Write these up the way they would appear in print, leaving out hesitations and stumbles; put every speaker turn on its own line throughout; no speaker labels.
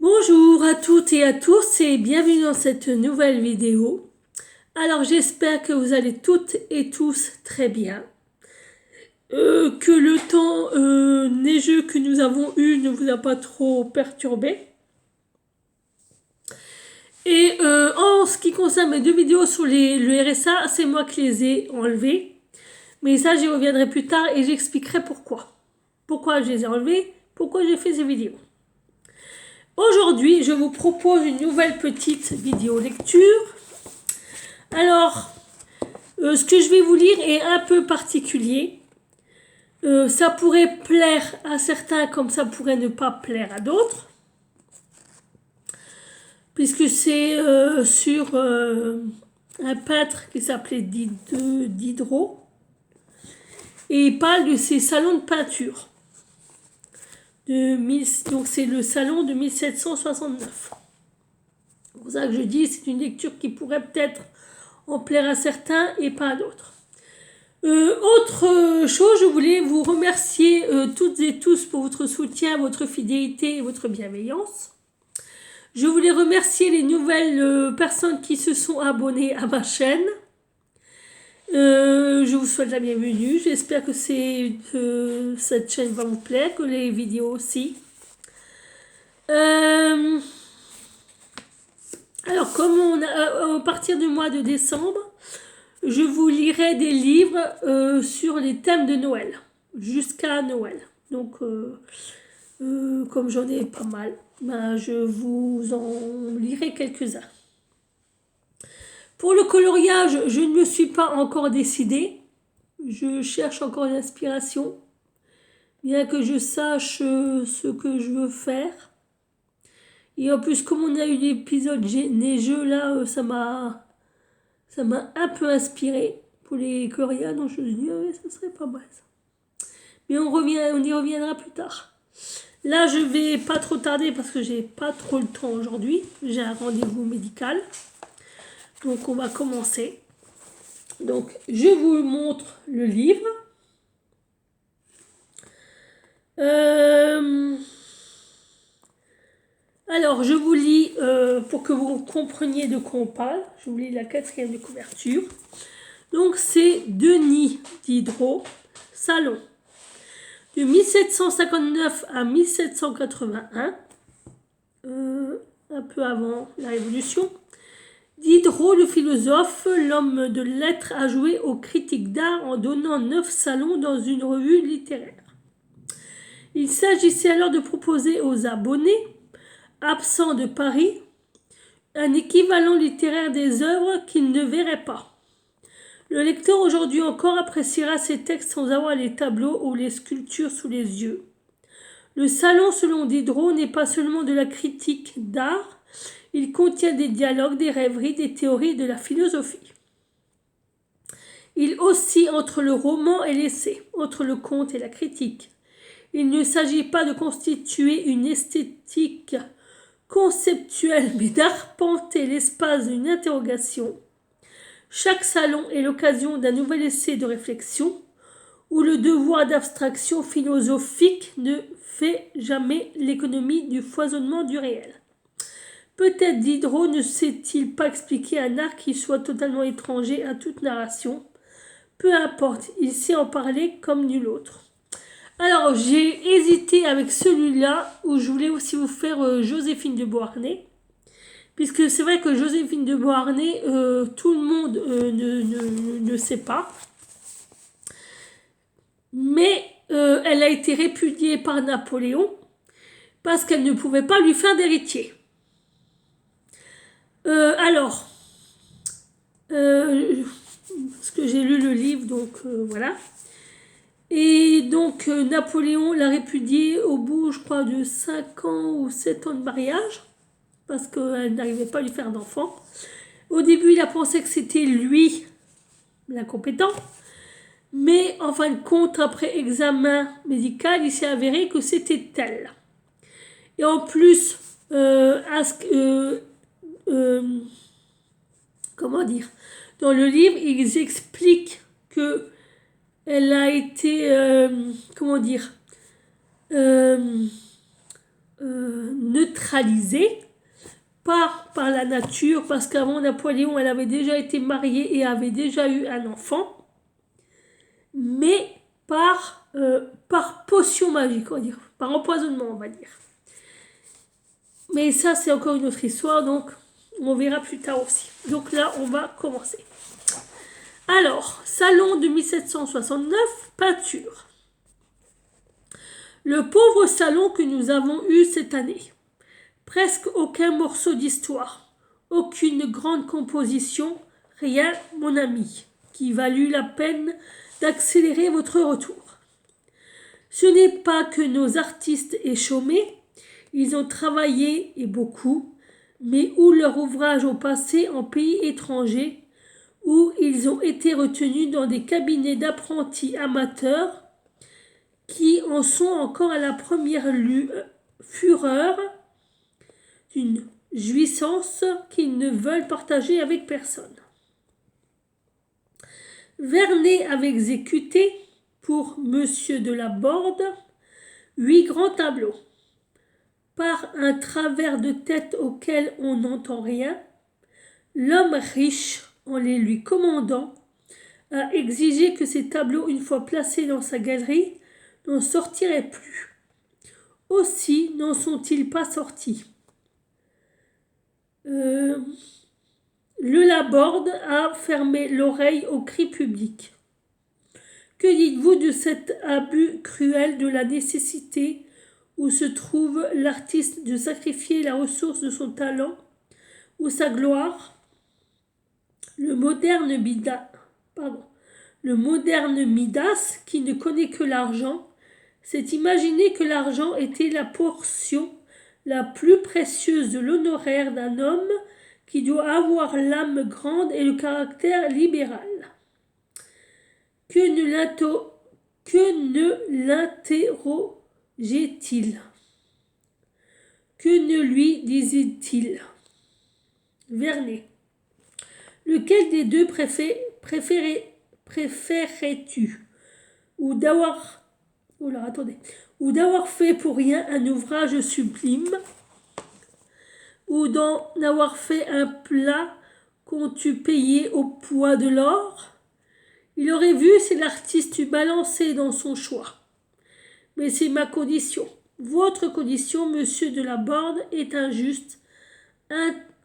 Bonjour à toutes et à tous et bienvenue dans cette nouvelle vidéo. Alors j'espère que vous allez toutes et tous très bien. Que le temps neigeux que nous avons eu ne vous a pas trop perturbé. Et en ce qui concerne mes deux vidéos sur le RSA, c'est moi qui les ai enlevées. Mais ça j'y reviendrai plus tard et j'expliquerai pourquoi. Pourquoi je les ai enlevées, pourquoi j'ai fait ces vidéos. Aujourd'hui, je vous propose une nouvelle petite vidéo lecture. Alors, ce que je vais vous lire est un peu particulier. Ça pourrait plaire à certains comme ça pourrait ne pas plaire à d'autres. Puisque c'est sur un peintre qui s'appelait Diderot. Et il parle de ses salons de peinture. Donc c'est le salon de 1769. C'est pour ça que je dis c'est une lecture qui pourrait peut-être en plaire à certains et pas à d'autres. Autre chose, je voulais vous remercier toutes et tous pour votre soutien, votre fidélité et votre bienveillance. Je voulais remercier les nouvelles personnes qui se sont abonnées à ma chaîne. Je vous souhaite la bienvenue. J'espère que cette chaîne va vous plaire, que les vidéos aussi. Alors, comme à partir du mois de décembre, je vous lirai des livres sur les thèmes de Noël, jusqu'à Noël. Donc, comme j'en ai pas mal, je vous en lirai quelques-uns. Pour le coloriage, je ne me suis pas encore décidée. Je cherche encore l'inspiration, bien que je sache ce que je veux faire. Et en plus, comme on a eu l'épisode neigeux là, ça m'a un peu inspiré pour les coriaces. Donc je me suis dit, ça serait pas mal ça. Mais on y reviendra plus tard. Là, je vais pas trop tarder parce que j'ai pas trop le temps aujourd'hui. J'ai un rendez-vous médical. Donc on va commencer. Donc je vous montre le livre. Alors je vous lis pour que vous compreniez de quoi on parle. Je vous lis la 4e de couverture. Donc c'est Denis Diderot, Salon. De 1759 à 1781, un peu avant la Révolution, Diderot, le philosophe, l'homme de lettres, a joué aux critiques d'art en donnant 9 salons dans une revue littéraire. Il s'agissait alors de proposer aux abonnés, absents de Paris, un équivalent littéraire des œuvres qu'ils ne verraient pas. Le lecteur aujourd'hui encore appréciera ces textes sans avoir les tableaux ou les sculptures sous les yeux. Le salon, selon Diderot, n'est pas seulement de la critique d'art, il contient des dialogues, des rêveries, des théories de la philosophie. Il oscille entre le roman et l'essai, entre le conte et la critique. Il ne s'agit pas de constituer une esthétique conceptuelle, mais d'arpenter l'espace d'une interrogation. Chaque salon est l'occasion d'un nouvel essai de réflexion, où le devoir d'abstraction philosophique ne fait jamais l'économie du foisonnement du réel. Peut-être Diderot ne sait-il pas expliquer un art qui soit totalement étranger à toute narration. Peu importe, il sait en parler comme nul autre. Alors, j'ai hésité avec celui-là, où je voulais aussi vous faire Joséphine de Beauharnais. Puisque c'est vrai que Joséphine de Beauharnais, tout le monde ne sait pas. Mais elle a été répudiée par Napoléon parce qu'elle ne pouvait pas lui faire d'héritier. Parce que j'ai lu le livre, donc voilà. Et donc Napoléon l'a répudiée au bout, je crois, de 5 ans ou 7 ans de mariage, parce qu'elle n'arrivait pas à lui faire d'enfant. Au début, il a pensé que c'était lui l'incompétent, mais en fin de compte, après examen médical, il s'est avéré que c'était elle. Et en plus, comment dire, dans le livre, ils expliquent que elle a été, neutralisée par la nature, parce qu'avant Napoléon, elle avait déjà été mariée et avait déjà eu un enfant, mais par potion magique, on va dire, par empoisonnement, on va dire. Mais ça, c'est encore une autre histoire, donc on verra plus tard aussi. Donc là, on va commencer. Alors, salon de 1769, peinture. Le pauvre salon que nous avons eu cette année. Presque aucun morceau d'histoire, aucune grande composition, rien, mon ami, qui valut la peine d'accélérer votre retour. Ce n'est pas que nos artistes aient chômé, ils ont travaillé et beaucoup, mais où leurs ouvrages ont passé en pays étrangers, où ils ont été retenus dans des cabinets d'apprentis amateurs qui en sont encore à la première fureur d'une jouissance qu'ils ne veulent partager avec personne. Vernet avait exécuté, pour Monsieur de la Borde, 8 grands tableaux. Par un travers de tête auquel on n'entend rien, l'homme riche, en les lui commandant, a exigé que ces tableaux, une fois placés dans sa galerie, n'en sortiraient plus. Aussi n'en sont-ils pas sortis. Le Laborde a fermé l'oreille aux cris publics. Que dites-vous de cet abus cruel de la nécessité où se trouve l'artiste de sacrifier la ressource de son talent ou sa gloire? Le moderne Midas, qui ne connaît que l'argent, s'est imaginé que l'argent était la portion la plus précieuse de l'honoraire d'un homme qui doit avoir l'âme grande et le caractère libéral. Que ne l'interrogeait-il? Que ne lui disait-il? Vernet. Lequel des deux préférais-tu? Ou d'avoir fait pour rien un ouvrage sublime, ou d'en avoir fait un plat qu'on t'eût payé au poids de l'or? Il aurait vu si l'artiste eût balancé dans son choix. Mais c'est ma condition. Votre condition, monsieur de la Borde, est injuste,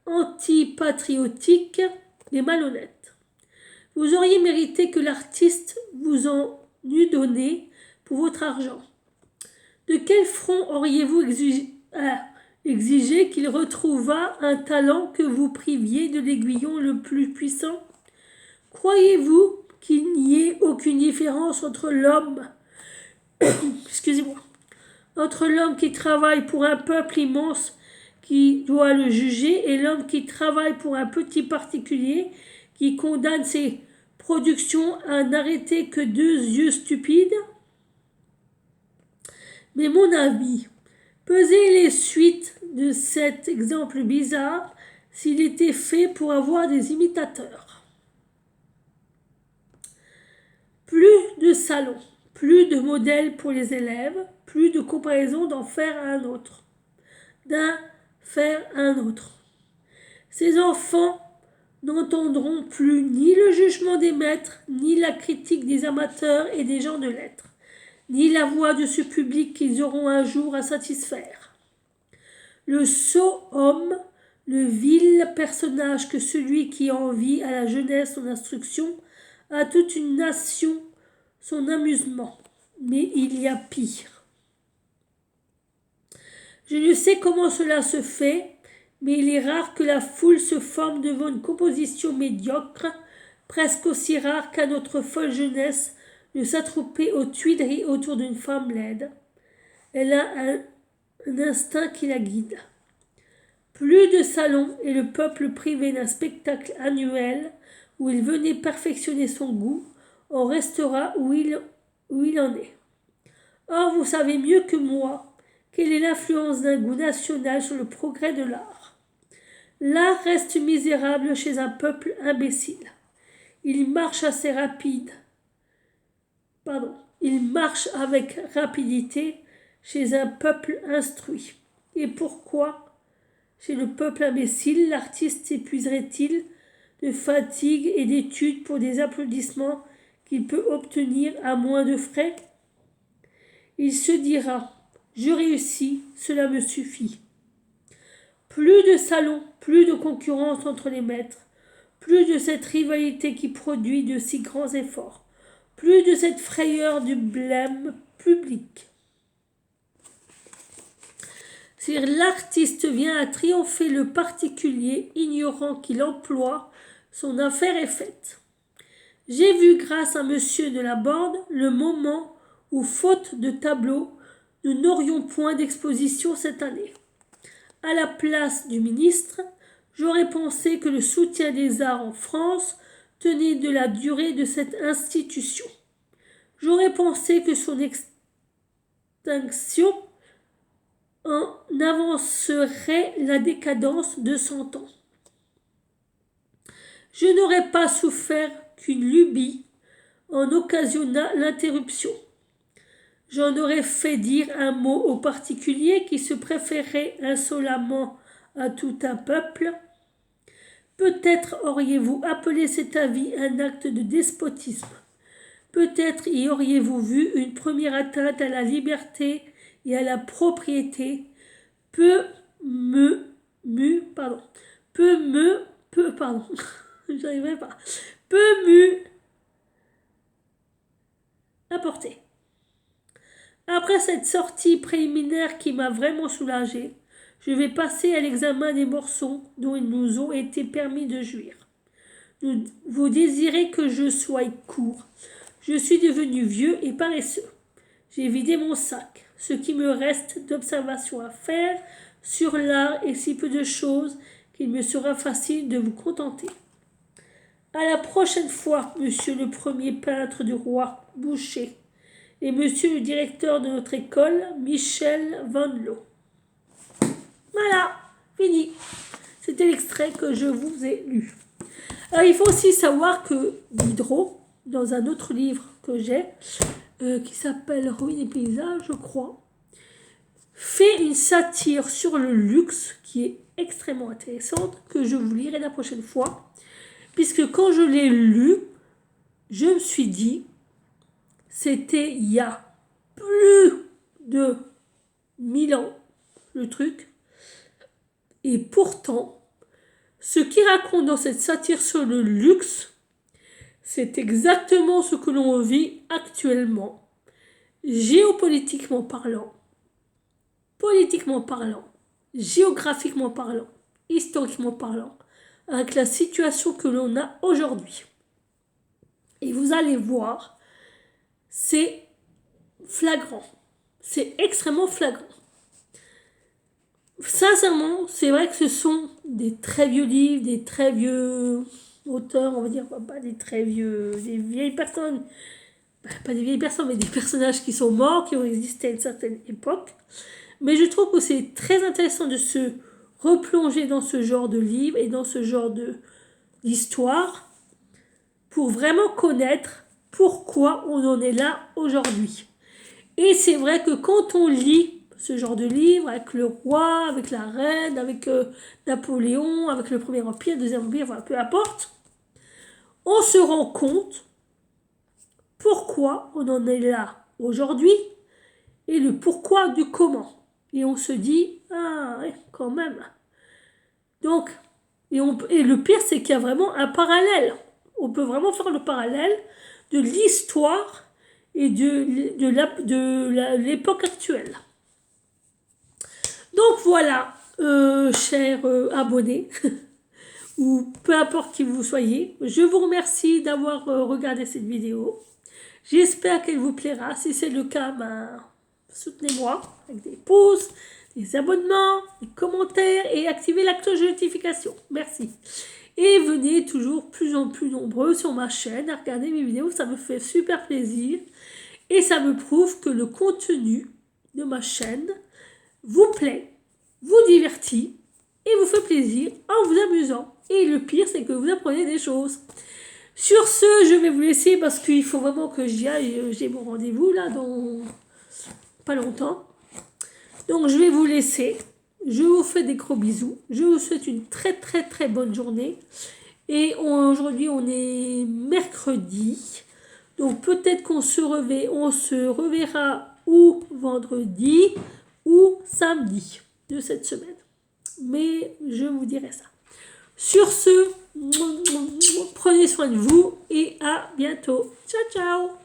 antipatriotique et malhonnête. Vous auriez mérité que l'artiste vous en eût donné pour votre argent. De quel front auriez-vous exigé qu'il retrouvât un talent que vous priviez de l'aiguillon le plus puissant? Croyez-vous qu'il n'y ait aucune différence entre l'homme entre l'homme qui travaille pour un peuple immense qui doit le juger et l'homme qui travaille pour un petit particulier qui condamne ses productions à n'arrêter que 2 yeux stupides? Mais mon ami, pesez les suites de cet exemple bizarre s'il était fait pour avoir des imitateurs. Plus de salons, plus de modèles pour les élèves, plus de comparaison d'un faire à un autre. Ces enfants n'entendront plus ni le jugement des maîtres, ni la critique des amateurs et des gens de lettres, ni la voix de ce public qu'ils auront un jour à satisfaire. Le sot homme, le vil personnage que celui qui envie à la jeunesse son instruction, à toute une nation son amusement. Mais il y a pire. Je ne sais comment cela se fait, mais il est rare que la foule se forme devant une composition médiocre, presque aussi rare qu'à notre folle jeunesse de s'attrouper aux Tuileries autour d'une femme laide. Elle a un instinct qui la guide. Plus de salons et le peuple privé d'un spectacle annuel où il venait perfectionner son goût, on restera où il en est. Or, vous savez mieux que moi quelle est l'influence d'un goût national sur le progrès de l'art. L'art reste misérable chez un peuple imbécile. Il marche avec rapidité chez un peuple instruit. Et pourquoi, chez le peuple imbécile, l'artiste s'épuiserait-il de fatigue et d'études pour des applaudissements qu'il peut obtenir à moins de frais? Il se dira: je réussis, cela me suffit. Plus de salons, plus de concurrence entre les maîtres, plus de cette rivalité qui produit de si grands efforts, plus de cette frayeur du blême public. Si l'artiste vient à triompher le particulier, ignorant qu'il emploie, son affaire est faite. J'ai vu, grâce à monsieur de la Borde, le moment où, faute de tableau, nous n'aurions point d'exposition cette année. À la place du ministre, j'aurais pensé que le soutien des arts en France tenait de la durée de cette institution. J'aurais pensé que son extinction en avancerait la décadence de 100 ans. Je n'aurais pas souffert qu'une lubie en occasionna l'interruption. J'en aurais fait dire un mot au particulier qui se préférait insolemment à tout un peuple. Peut-être auriez-vous appelé cet avis un acte de despotisme. Peut-être y auriez-vous vu une première atteinte à la liberté et à la propriété. Apporté. Après cette sortie préliminaire qui m'a vraiment soulagé, je vais passer à l'examen des morceaux dont il nous ont été permis de jouir. Vous désirez que je sois court. Je suis devenu vieux et paresseux. J'ai vidé mon sac. Ce qui me reste d'observation à faire sur l'art est si peu de choses qu'il me sera facile de vous contenter. À la prochaine fois, monsieur le premier peintre du roi Boucher et monsieur le directeur de notre école, Michel Van Loo. Voilà, fini. C'était l'extrait que je vous ai lu. Alors, il faut aussi savoir que Diderot, dans un autre livre que j'ai, qui s'appelle Ruines et paysages, je crois, fait une satire sur le luxe qui est extrêmement intéressante, que je vous lirai la prochaine fois, puisque quand je l'ai lu, je me suis dit, c'était il y a plus de 1000 ans, le truc, et pourtant, ce qu'il raconte dans cette satire sur le luxe, c'est exactement ce que l'on vit actuellement, géopolitiquement parlant, politiquement parlant, géographiquement parlant, historiquement parlant, avec la situation que l'on a aujourd'hui. Et vous allez voir, c'est flagrant, c'est extrêmement flagrant. Sincèrement, c'est vrai que ce sont des très vieux livres, des très vieux auteurs, on va dire, pas des très vieux, des vieilles personnes, pas des vieilles personnes, mais des personnages qui sont morts, qui ont existé à une certaine époque. Mais je trouve que c'est très intéressant de se replonger dans ce genre de livre et dans ce genre d'histoire pour vraiment connaître pourquoi on en est là aujourd'hui. Et c'est vrai que quand on lit ce genre de livre, avec le roi, avec la reine, avec Napoléon, avec le Premier Empire, le Deuxième Empire, enfin, peu importe, on se rend compte pourquoi on en est là aujourd'hui et le pourquoi du comment. Et on se dit, ah ouais, quand même. Donc, et le pire, c'est qu'il y a vraiment un parallèle. On peut vraiment faire le parallèle de l'histoire et de l'époque actuelle. Donc voilà, chers abonnés, ou peu importe qui vous soyez, je vous remercie d'avoir regardé cette vidéo. J'espère qu'elle vous plaira. Si c'est le cas, soutenez-moi avec des pouces, des abonnements, des commentaires et activez la cloche de notification. Merci. Et venez toujours plus en plus nombreux sur ma chaîne à regarder mes vidéos. Ça me fait super plaisir. Et ça me prouve que le contenu de ma chaîne vous plaît, vous divertit et vous fait plaisir en vous amusant. Et le pire, c'est que vous apprenez des choses. Sur ce, je vais vous laisser parce qu'il faut vraiment que j'y aille. J'ai mon rendez-vous là dans pas longtemps. Donc je vais vous laisser. Je vous fais des gros bisous. Je vous souhaite une très très très bonne journée. Et aujourd'hui, on est mercredi. Donc peut-être qu'on se reverra ou vendredi ou samedi de cette semaine. Mais je vous dirai ça. Sur ce, prenez soin de vous et à bientôt. Ciao, ciao!